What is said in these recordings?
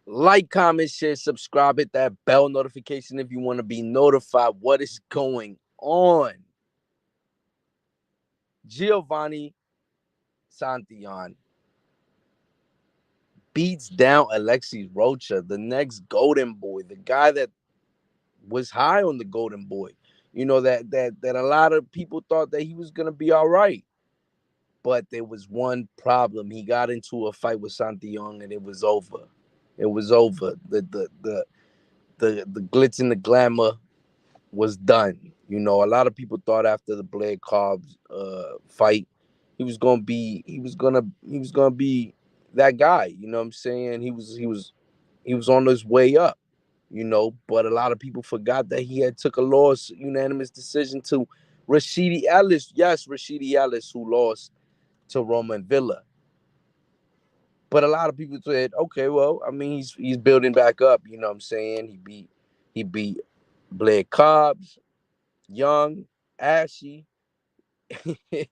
Like, comment, share, subscribe, hit that bell notification if you want to be notified what is going on. Giovani Santillan beats down Alexis Rocha, the next Golden Boy, the guy that was high on the Golden Boy. You know that a lot of people thought that he was gonna be all right, but there was one problem. He got into a fight with Santillan, and it was over. It was over. The glitz and the glamour was done. You know, a lot of people thought after the Blair Cobbs fight, he was gonna be that guy. You know what I'm saying? He was on his way up. You know, but a lot of people forgot that he had took a loss, unanimous decision to Rashidi Ellis. Yes, Rashidi Ellis, who lost to Roman Villa. But a lot of people said, okay, well, I mean, he's building back up. You know what I'm saying? He beat Blair Cobbs, Young, Ashy, and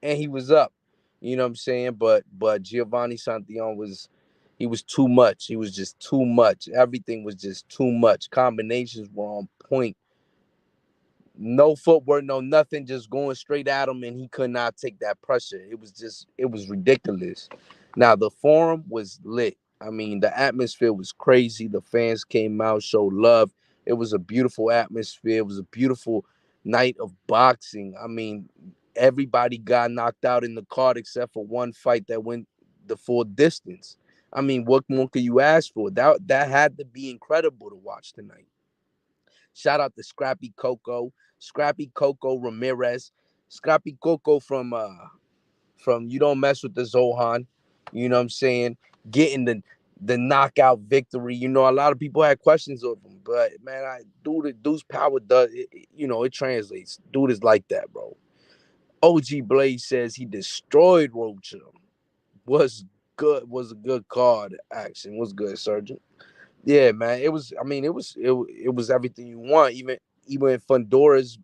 he was up. You know what I'm saying? But Giovanni Santillan was too much. He was just too much. Everything was just too much. Combinations were on point. No footwork, no nothing, just going straight at him, and he could not take that pressure. It was ridiculous. Now the forum was lit. I mean, the atmosphere was crazy. The fans came out, showed love. It was a beautiful atmosphere. It was a beautiful night of boxing. I mean, everybody got knocked out in the card except for one fight that went the full distance. I mean, what more could you ask for? That had to be incredible to watch tonight. Shout out to Scrappy Coco Ramirez, Scrappy Coco from You Don't Mess with the Zohan. You know what I'm saying? Getting the knockout victory. You know, a lot of people had questions of him, but man, dude's power does it translates. Dude is like that, bro. OG Blaze says he destroyed Rocha. Was good. Was a good card. Action was good, Sergeant. Yeah, man. It was. I mean, it was everything you want. Even Fondora's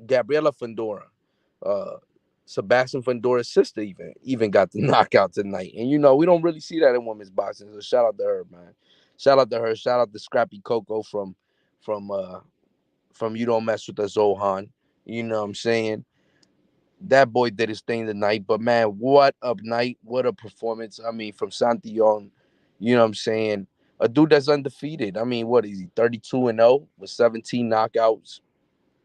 Gabriela Fondora, uh, Sebastian Fondora's sister even got the knockout tonight. And you know we don't really see that in women's boxing. So shout out to her, man. Shout out to her. Shout out to Scrappy Coco from uh from You Don't Mess with the Zohan. You know what I'm saying? That boy did his thing tonight. But man, what a night! What a performance! I mean, from Santillan, you know what I'm saying? A dude that's undefeated. I mean, what is he? 32-0 with 17 knockouts.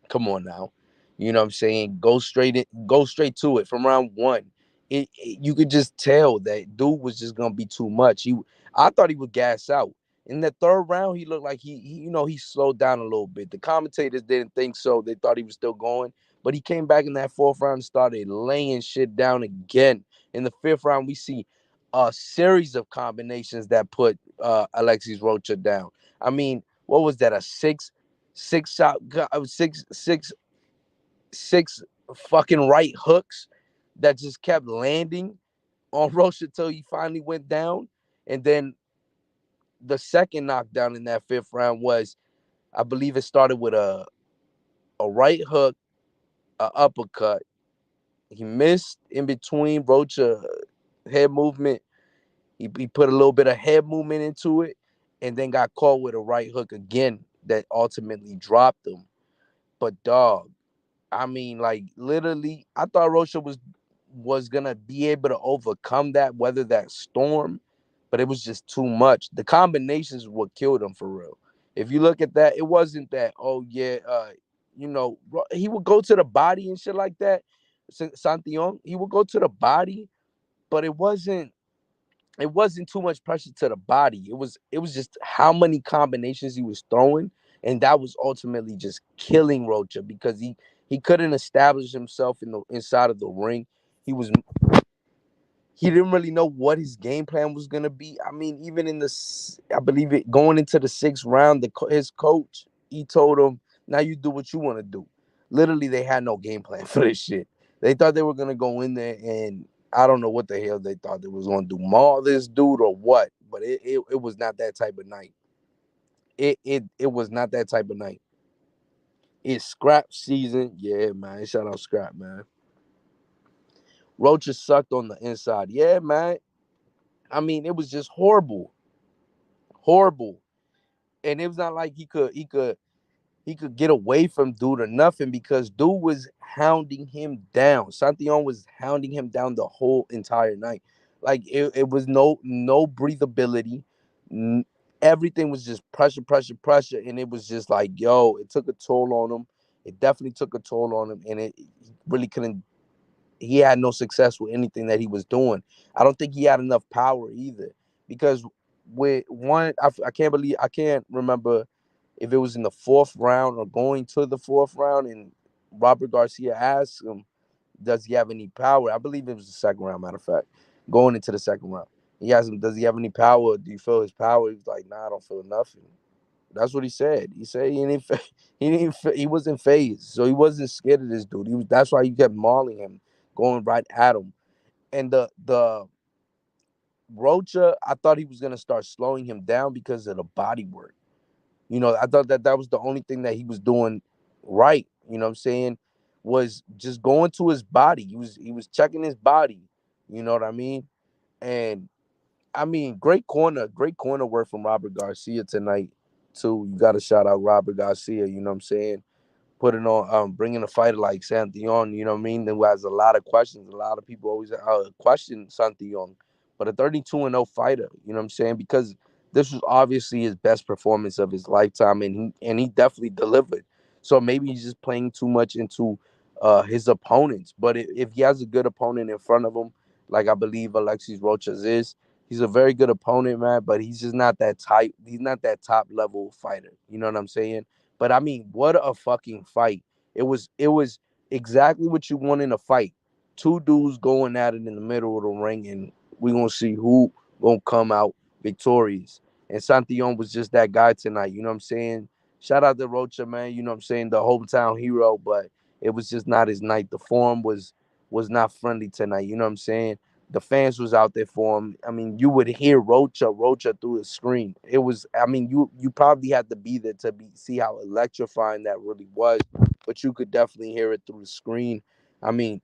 Come on now, you know what I'm saying? Go straight to it from round one. You could just tell that dude was just gonna be too much. I thought he would gas out. In the third round, he looked like he slowed down a little bit. The commentators didn't think so. They thought he was still going, but he came back in that fourth round and started laying shit down again. In the fifth round, we see a series of combinations that put Alexis Rocha down. I mean, what was that? A six shot, six fucking right hooks that just kept landing on Rocha till he finally went down. And then the second knockdown in that fifth round was, I believe it started with a right hook, a uppercut. He missed in between Rocha head movement. He put a little bit of head movement into it, and then got caught with a right hook again that ultimately dropped him. But dog, I mean, like literally, I thought Rocha was gonna be able to overcome that, weather that storm, but it was just too much. The combinations were what killed him for real. If you look at that, it wasn't that. Oh yeah, he would go to the body and shit like that. Santillan, he would go to the body, but it wasn't too much pressure to the body. It was just how many combinations he was throwing, and that was ultimately just killing Rocha because he couldn't establish himself in the inside of the ring. He was he didn't really know what his game plan was gonna be. I mean, even I believe it going into the sixth round, his coach he told him, "Now you do what you want to do." Literally, they had no game plan for this shit. They thought they were gonna go in there and I don't know what the hell they thought they was gonna do, maul this dude or what. But it was not that type of night. It was not that type of night. It's scrap season, yeah, man. Shout out scrap, man. Roaches sucked on the inside, yeah, man. I mean, it was just horrible, horrible. And it was not like he could get away from dude or nothing because dude was hounding him down. Santillan was hounding him down the whole entire night. Like it was no breathability. N- Everything was just pressure, pressure, pressure, and it was just like, yo, it took a toll on him. It definitely took a toll on him, and it he really couldn't. He had no success with anything that he was doing. I don't think he had enough power either, because with one, I can't believe I can't remember if it was in the fourth round or going to the fourth round, and Robert Garcia asked him, "Does he have any power?" I believe it was the second round. Matter of fact, going into the second round, he asked him, "Does he have any power? Do you feel his power?" He was like, "Nah, I don't feel nothing." That's what he said. He said he wasn't phased, so he wasn't scared of this dude. That's why he kept mauling him, going right at him. And the Rocha, I thought he was gonna start slowing him down because of the body work. I thought that was the only thing that he was doing right. You know what I'm saying? Was just going to his body. He was checking his body. You know what I mean? And I mean, great corner work from Robert Garcia tonight too. You got to shout out Robert Garcia. You know what I'm saying? Putting on bringing a fighter like Santillan, you know what I mean, who has a lot of questions. A lot of people always question Santillan, but a 32-0 fighter, you know what I'm saying, because this was obviously his best performance of his lifetime, and he definitely delivered. So maybe he's just playing too much into his opponents, but if he has a good opponent in front of him, like I believe Alexis Rocha is, he's a very good opponent, man, but he's just not that type. He's not that top level fighter. You know what I'm saying? But I mean, what a fucking fight. It was exactly what you want in a fight. Two dudes going at it in the middle of the ring, and we're gonna see who gonna come out victorious. And Santillan was just that guy tonight, you know what I'm saying? Shout out to Rocha, man, you know what I'm saying, the hometown hero, but it was just not his night. The form was not friendly tonight, you know what I'm saying? The fans was out there for him. I mean, you would hear Rocha through the screen. It was, I mean, you probably had to be there to see how electrifying that really was, but you could definitely hear it through the screen. I mean,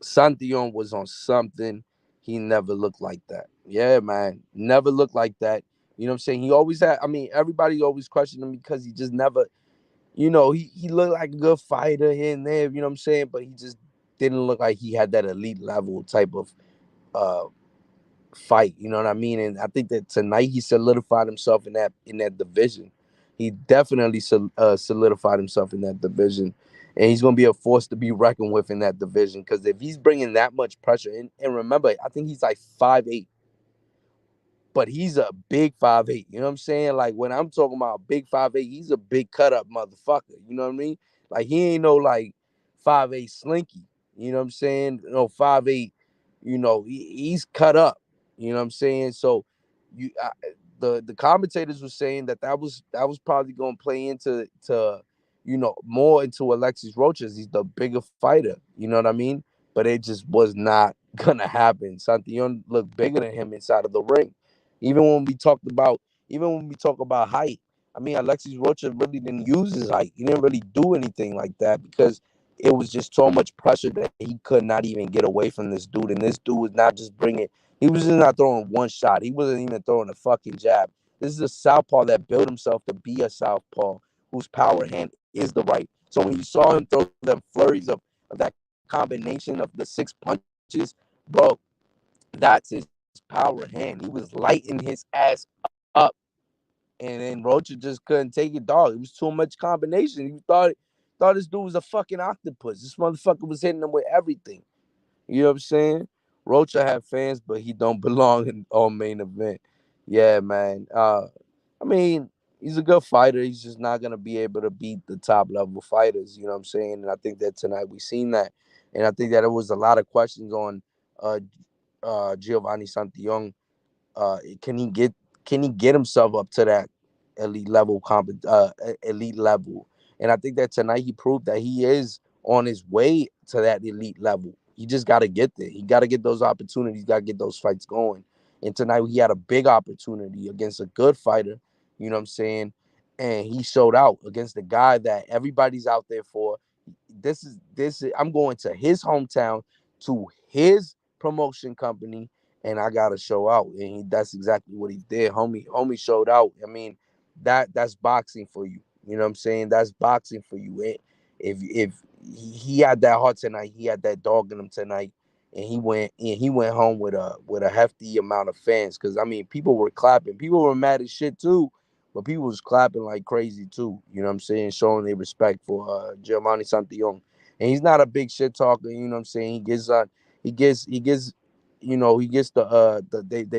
Santillan was on something. He never looked like that. Yeah, man, never looked like that. You know what I'm saying? He always had. I mean, everybody always questioned him because he just never. He looked like a good fighter here and there. You know what I'm saying? But he just didn't look like he had that elite level type of uh fight. You know what I mean? And I think that tonight he solidified himself in that division. He definitely solidified himself in that division, and he's gonna be a force to be reckoned with in that division. Because if he's bringing that much pressure, and remember, I think he's like 5'8", but he's a big 5'8". You know what I'm saying? Like when I'm talking about big 5'8", he's a big cut up motherfucker. You know what I mean? Like he ain't no like 5'8" slinky. You know what I'm saying? No 5'8". He's cut up. You know what I'm saying? So you the commentators were saying that was probably going to play into more into Alexis Rocha. He's the bigger fighter. You know what I mean? But it just was not gonna happen. Santillan looked bigger than him inside of the ring. Even when we talked about, even when we talk about height, I mean, Alexis Rocha really didn't use his height. He didn't really do anything like that because it was just so much pressure that he could not even get away from this dude. And this dude was not just bringing, he was just not throwing one shot. He wasn't even throwing a fucking jab. This is a southpaw that built himself to be a southpaw whose power hand is the right. So when you saw him throw them flurries of that combination of the six punches, bro, that's his power hand. He was lighting his ass up. And then Rocha just couldn't take it, dog. It was too much combination. He thought this dude was a fucking octopus. This motherfucker was hitting him with everything. You know what I'm saying? Rocha had fans, but he don't belong in on main event. Yeah, man. I mean, he's a good fighter. He's just not gonna be able to beat the top level fighters. You know what I'm saying? And I think that tonight we seen that. And I think that there was a lot of questions on uh Giovani Santillan. Can he get himself up to that elite level? And I think that tonight he proved that he is on his way to that elite level. He just got to get there. He got to get those opportunities. Got to get those fights going. And tonight he had a big opportunity against a good fighter. You know what I'm saying? And he showed out against the guy that everybody's out there for. I'm going to his hometown, to his promotion company, and I gotta show out. And that's exactly what he did. Homie showed out. I mean, that's boxing for you. You know what I'm saying? That's boxing for you. If he had that heart tonight, he had that dog in him tonight, and he went home with a hefty amount of fans. Because I mean, people were clapping. People were mad as shit too, but people was clapping like crazy too. You know what I'm saying? Showing their respect for Giovanni Santillan. And he's not a big shit talker. You know what I'm saying? He gets he gets they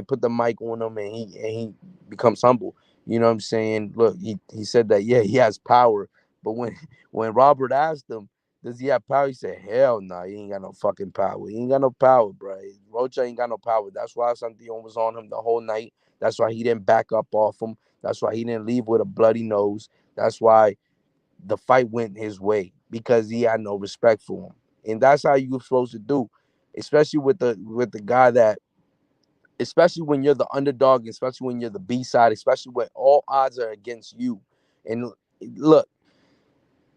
put the mic on him, and he becomes humble. You know what I'm saying? Look, he said that, yeah, he has power, but when Robert asked him, does he have power? He said, hell no, he ain't got no fucking power. He ain't got no power, bro. Rocha ain't got no power. That's why Santillan was on him the whole night. That's why he didn't back up off him. That's why he didn't leave with a bloody nose. That's why the fight went his way, because he had no respect for him. And that's how you're supposed to do, especially with the guy that, especially when you're the underdog, especially when you're the B side, especially when all odds are against you. And look,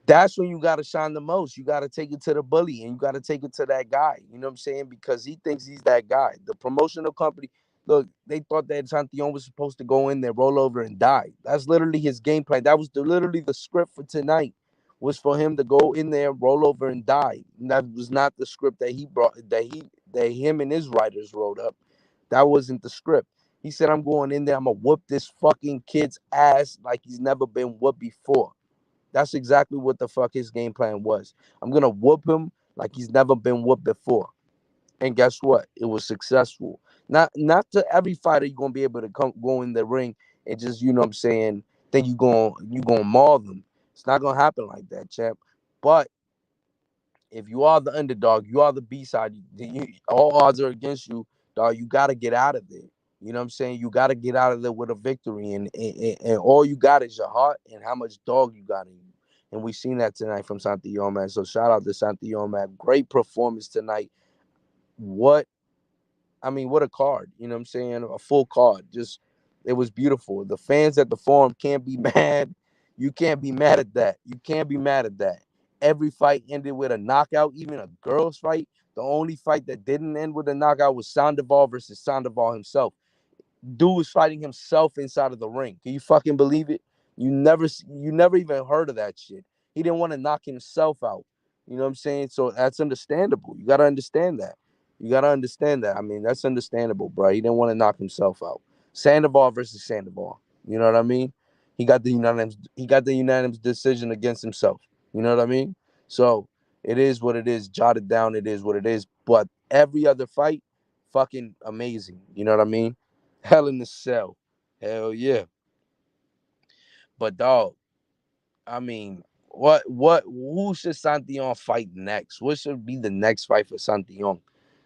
that's when you got to shine the most. You got to take it to the bully, and you got to take it to that guy. You know what I'm saying? Because he thinks he's that guy. The promotional company, look, they thought that Santillan was supposed to go in there, roll over, and die. That's literally his game plan. That was literally the script for tonight, was for him to go in there, roll over, and die. And that was not the script that he brought, that him and his writers wrote up. That wasn't the script. He said, I'm going in there, I'm going to whoop this fucking kid's ass like he's never been whooped before. That's exactly what the fuck his game plan was. I'm gonna whoop him like he's never been whooped before. And guess what? It was successful. Not to every fighter you're gonna be able to go in the ring and just, you know what I'm saying, think you gonna maul them. It's not gonna happen like that, champ. But if you are the underdog, you are the B side. All odds are against you, dog. You got to get out of there. You know what I'm saying? You got to get out of there with a victory, and all you got is your heart and how much dog you got in you. And we seen that tonight from Santillan, man. So shout out to Santillan, man. Great performance tonight. What what a card. You know what I'm saying? A full card. Just, it was beautiful. The fans at the forum can't be mad. You can't be mad at that. You can't be mad at that. Every fight ended with a knockout, even a girls' fight. The only fight that didn't end with a knockout was Sandoval versus Sandoval himself. Dude was fighting himself inside of the ring. Can you fucking believe it? You never even heard of that shit. He didn't want to knock himself out. You know what I'm saying? So that's understandable. You gotta understand that. You gotta understand that. I mean, that's understandable, bro. He didn't want to knock himself out. Sandoval versus Sandoval. You know what I mean? He got the unanimous decision against himself. You know what I mean? So it is what it is. Jot it down. It is what it is. But every other fight, fucking amazing. You know what I mean? Hell in the Cell. Hell yeah. But dog, I mean, who should Santillan fight next? What should be the next fight for Santillan?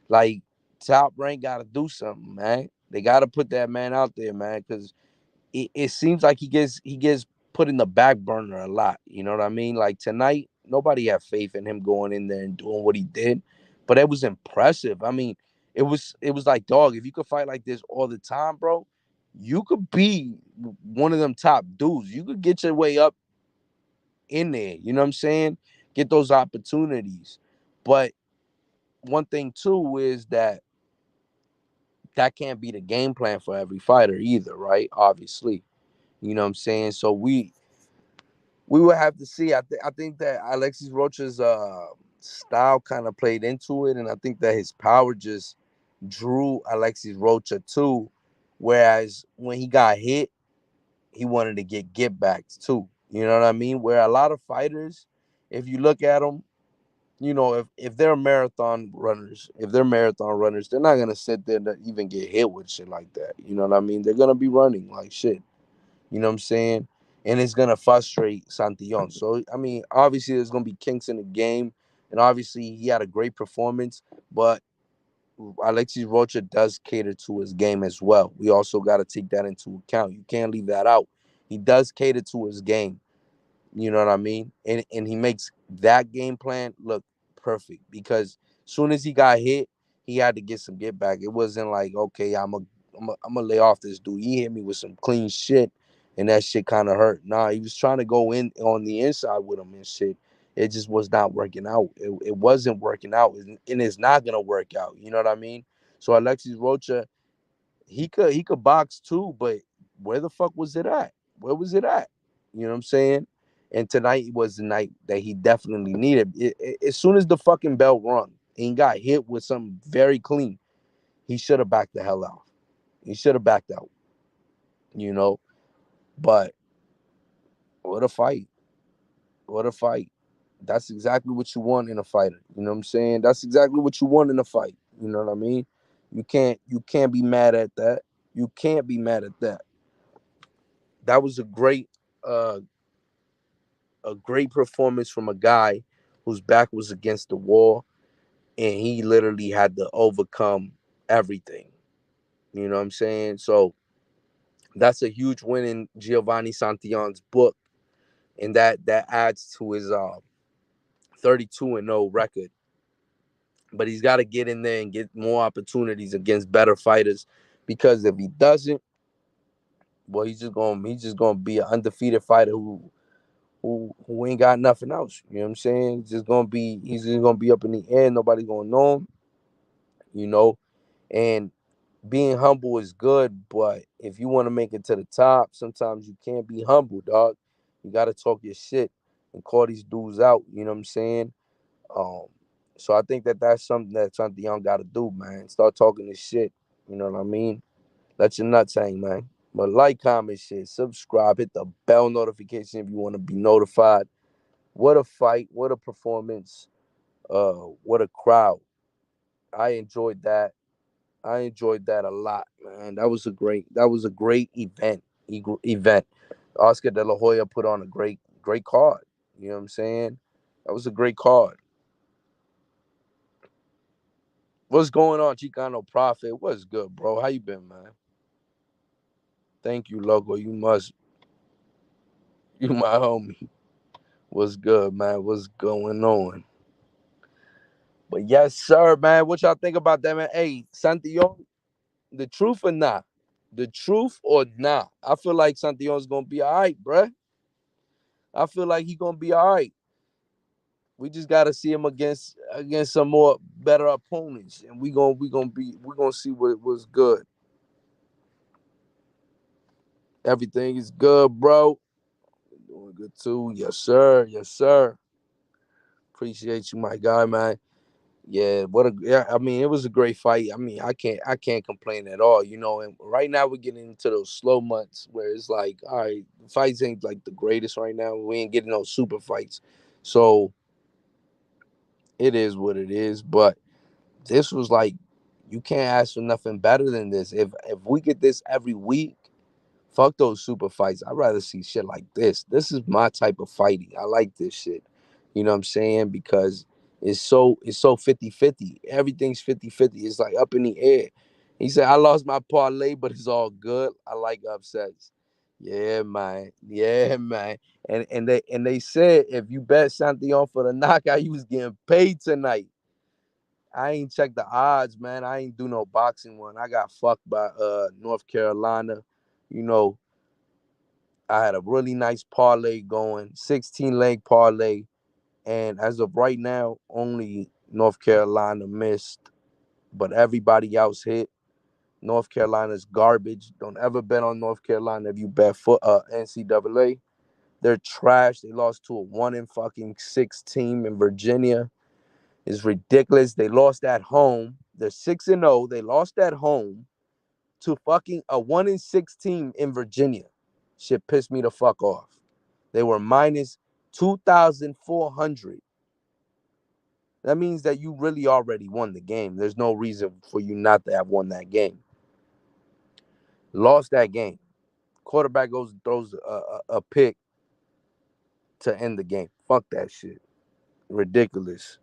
Like, Top Rank gotta do something, man. They gotta put that man out there, man, because it seems like he gets put in the back burner a lot. You know what I mean? Like tonight, nobody had faith in him going in there and doing what he did, but it was impressive. I mean, it was like, dog, if you could fight like this all the time, bro, you could be one of them top dudes. You could get your way up in there. You know what I'm saying? Get those opportunities. But one thing too is that can't be the game plan for every fighter either, right? Obviously. You know what I'm saying? So we will have to see. I think that Alexis Rocha's style kind of played into it, and I think that his power just drew Alexis Rocha too. Whereas when he got hit, he wanted to get backs too. You know what I mean? Where a lot of fighters, if you look at them, if they're marathon runners, they're not gonna sit there to even get hit with shit like that. You know what I mean? They're gonna be running like shit. You know what I'm saying? And it's gonna frustrate Santillan. So I mean, obviously there's gonna be kinks in the game, and obviously he had a great performance, but Alexis Rocha does cater to his game as well. We also got to take that into account. You can't leave that out. He does cater to his game. You know what I mean? And he makes that game plan look perfect, because soon as he got hit, he had to get some get back. It wasn't like, okay, I'm gonna lay off this dude. He hit me with some clean shit, and that shit kind of hurt. Nah, he was trying to go in on the inside with him and shit. It just was not working out. It wasn't working out, and it's not gonna work out. You know what I mean? So Alexis Rocha, he could box too, but where the fuck was it at? Where was it at? You know what I'm saying? And tonight was the night that he definitely needed. As soon as the fucking bell rung and he got hit with something very clean, he should have backed the hell out. He should have backed out, you know. But what a fight. What a fight. That's exactly what you want in a fighter. You know what I'm saying? That's exactly what you want in a fight. You know what I mean? You can't be mad at that. You can't be mad at that. That was uh a great performance from a guy whose back was against the wall and he literally had to overcome everything. You know what I'm saying? So that's a huge win in Giovani Santillan's book, and that adds to his 32-0 record. But he's got to get in there and get more opportunities against better fighters, because if he doesn't, well, he's just gonna be an undefeated fighter who ain't got nothing else. You know what I'm saying? He's just gonna be up in the air. Nobody's gonna know him. You know, and being humble is good, but if you want to make it to the top, sometimes you can't be humble, dog. You got to talk your shit and call these dudes out. You know what I'm saying? Um, so I think that's something that Santiago got to do, man. Start talking this shit. You know what I mean? Let your nuts hang, man. But like, comment, shit, subscribe, hit the bell notification if you want to be notified. What a fight! What a performance! What a crowd! I enjoyed that. I enjoyed that a lot, man. That was a great event. Oscar De La Hoya put on a great card. You know what I'm saying? That was a great card. What's going on, Chicano Prophet? What's good, bro? How you been, man? Thank you, Logo. You my homie. What's good, man? What's going on? But yes, sir, man. What y'all think about that, man? Hey, Santillan, the truth or not? The truth or not? I feel like Santillan's gonna be all right, bruh. I feel like he gonna be all right. We just gotta see him against some more better opponents, and we gonna see what was good. Everything is good, bro. Doing good too, yes sir, yes sir. Appreciate you, my guy, man. Yeah, I mean, it was a great fight. I mean, I can't complain at all, you know. And right now we're getting into those slow months where it's like, all right, fights ain't like the greatest right now. We ain't getting those super fights, so it is what it is. But this was like, you can't ask for nothing better than this. If we get this every week, fuck those super fights. I'd rather see shit like this. This is my type of fighting. I like this shit. You know what I'm saying? Because it's so 50-50. Everything's 50-50. It's like up in the air. He said, I lost my parlay, but it's all good. I like upsets. Yeah, man. Yeah, man. And they said if you bet Santillan for the knockout, you was getting paid tonight. I ain't checked the odds, man. I ain't do no boxing one. I got fucked by North Carolina. You know, I had a really nice parlay going, 16 leg parlay. And as of right now, only North Carolina missed, but everybody else hit. North Carolina's garbage. Don't ever bet on North Carolina if you bet for NCAA. They're trash. They lost to a 1-in-fucking-6 team in Virginia. It's ridiculous. They lost at home. They're 6-0. They lost at home to fucking a 1-in-6 team in Virginia. Shit pissed me the fuck off. They were minus 2,400. That means that you really already won the game. There's no reason for you not to have won that game. Lost that game. Quarterback goes and throws a pick to end the game. Fuck that shit. Ridiculous.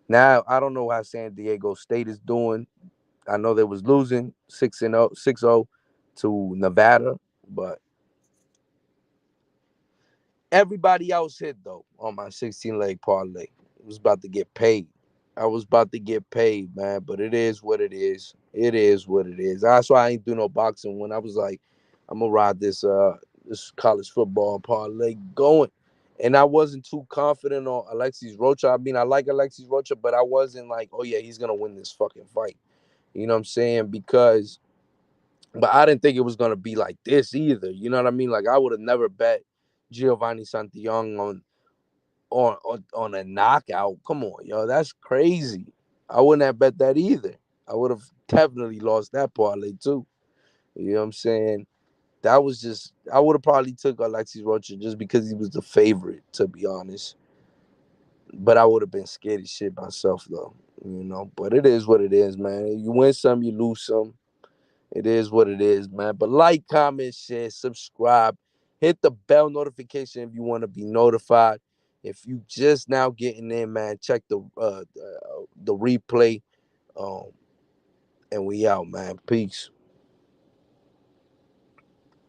Now I don't know how San Diego State is doing. I know they was losing 6-0, 6-0 to Nevada, but everybody else hit though on my 16 leg parlay. It was about to get paid. I was about to get paid, man. But it is what it is. It is what it is. That's why I ain't do no boxing when I was like, I'm gonna ride this college football parlay going. And I wasn't too confident on Alexis Rocha. I mean, I like Alexis Rocha, but I wasn't like, oh yeah, he's gonna win this fucking fight. You know what I'm saying? Because, but I didn't think it was gonna be like this either. You know what I mean? Like I would have never bet Giovani Santillan on a knockout. Come on, yo, that's crazy. I wouldn't have bet that either. I would have definitely lost that parlay too. You know what I'm saying? That was just, I would have probably took Alexis Rocha just because he was the favorite, to be honest. But I would have been scared as shit myself though. But it is what it is, man. You win some, you lose some. It is what it is, man. But like, comment, share, subscribe, hit the bell notification if you want to be notified. If you just now getting in, man, check the replay. Um, and we out, man. Peace.